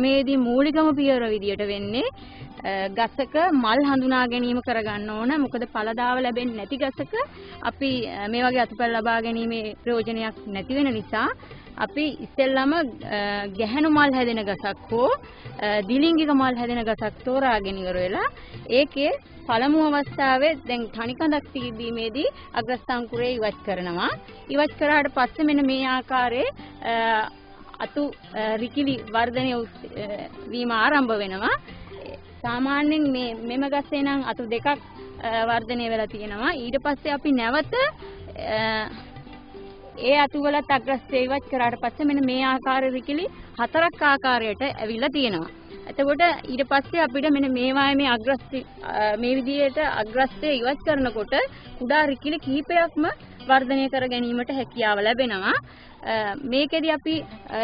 ක්‍රමයේදී මූලිකම පියවර විදියට වෙන්නේ ගසක මල් හඳුනා ගැනීම කරගන්න ඕන. මොකද ඵලදාව ලැබෙන්නේ නැති ගසක අපි මේ වගේ අතුපැල් ලබා ගැනීමේ ප්‍රයෝජනයක් නැති වෙන නිසා අපි ඉස්සෙල්ලාම ගැහැණු මල් හැදෙන ගසක් හෝ දිලිංගික මල් හැදෙන ගසක් තෝරාගෙන ඉවර වෙලා ඒකේ පළමු අවස්ථාවේ දැන් තනිකඳක් තිබීමේදී අග්‍රස්ථාංකුරේ ඉවත් කරනවා. ඉවත් කරාට පස්සේ මෙන්න මේ ආකාරයේ අතු රිකිලි වර්ධනය වීම ආරම්භ වෙනවා. සාමාන්‍යයෙන් මෙම ගස්සේ නම් අතු දෙකක් වර්ධනය වෙලා තියෙනවා. ඊට පස්සේ අපි නැවත ඒ අතුවලත් අග්‍රස්ථය ඉවත් කරාට පස්සේ මෙන්න මේ ආකාර රිකිලි 4ක් ආකාරයට ඇවිල්ලා තියෙනවා. එතකොට ඊට පස්සේ අපිට මෙන්න මේවායේ මේ අග්‍රස්ථය මේ විදිහට අග්‍රස්ථය ඉවත් කරනකොට කුඩා රිකිලි කිහිපයක්ම වර්ධනය කර ගැනීමට හැකියාව ලැබෙනවා. මේකෙදි අපි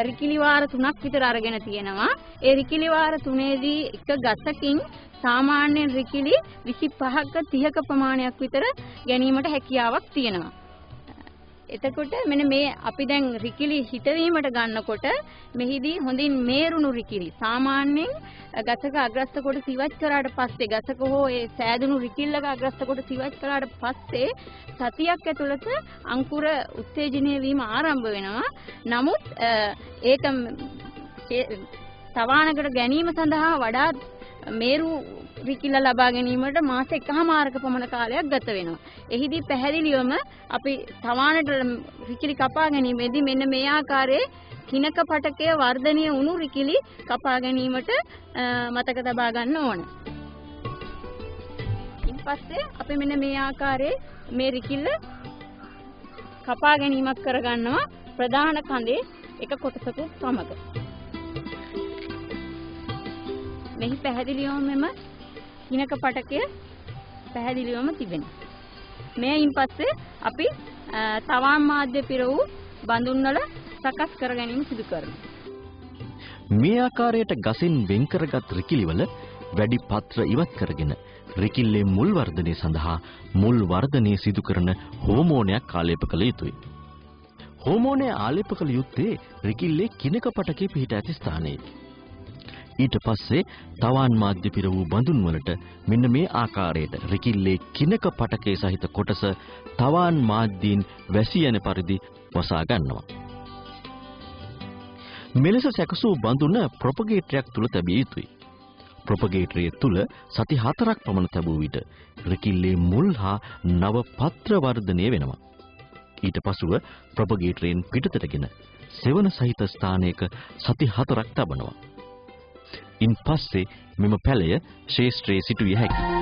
රිකිලි වාර 3ක් විතර අරගෙන තියෙනවා. ඒ රිකිලි වාර 3ේදී එක ගසකින් සාමාන්‍යයෙන් රිකිලි 25ක 30ක ප්‍රමාණයක් විතර ගැනීමට හැකියාවක් තියෙනවා. එතකොට මෙන්න මේ අපි දැන් රිකිලි හිටවීමට ගන්නකොට මෙහිදී හොඳින් මේරුණු රිකිලි සාමාන්‍යයෙන් ගසක අග්‍රස්ත කොට ඉවත් කරාට පස්සේ ගසක හෝ ඒ සෑදුණු රිකිල්ලක අග්‍රස්ත කොට ඉවත් කරාට පස්සේ සතියක් ඇතුළත අංකුර උත්තේජනය වීම ආරම්භ වෙනවා. නමුත් ඒක තවානකට ගැනීම සඳහා වඩා මේරු රිකිල්ල ලබා ගැනීමට මාස 1කමාරක පමණ කාලයක් ගත වෙනවා. එහිදී පැහැදිලිවම අපි තවානට රිකිලි කපා ගැනීමේදී මෙන්න මේ ආකාරයේ කිනක පටකයේ වර්ධනය වුණු රිකිලි කපා ගැනීමට මතක තබා ගන්න ඕන. ඊපස්සේ අපි මෙන්න මේ ආකාරයේ මේ රිකිල්ල කපා ගැනීමක් කරගන්නවා ප්‍රධාන කඳේ එක කොටසක සමග. මෙහි පැහැදිලිවම මෙම කිනක පටකය පැහැදිලිවම තිබෙනවා. මේයින් පස්සේ අපි තවාන් මාධ්‍ය පිර වූ බඳුන් වල සකස් කර ගැනීම සිදු කරනවා. මේ ආකාරයට ගසින් වෙන් කරගත් රිකිලිවල වැඩි පත්‍ර ඉවත් කරගෙන රිකිල්ලේ මුල් වර්ධනය සඳහා මුල් වර්ධනය සිදු කරන හෝමෝනයක් ආලේප කළ යුතුයි. හෝමෝනය ආලේප කළ යුත්තේ රිකිල්ලේ කිනක පටකයේ පිහිට ඇති ස්ථානයේ. ඊට පස්සේ තවාන් මාධ්‍ය පිර වූ බඳුන් වලට මෙන්න මේ ආකාරයට රිකිල්ලේ කිනක පටකයේ සහිත කොටස තවාන් මාධ්‍යයෙන් වැසී යන පරිදි වසා ගන්නවා. මෙලෙස සැකසූ බඳුන ප්‍රොපගේටරයක් තුල තැබිය යුතුයි. ප්‍රොපගේටරය තුල සති 4ක් පමණ තැබූ විට රිකිල්ලේ මුල් හා නව පත්‍ර වර්ධනය වෙනවා. ඊට පසුව ප්‍රොපගේටරයෙන් පිටතටගෙන සෙවන සහිත ස්ථානයක සති 4ක් තබනවා. ඉන් පස්සේ මෙම පැලය ශේෂ්ත්‍රයේ සිටුවිය හැකියි.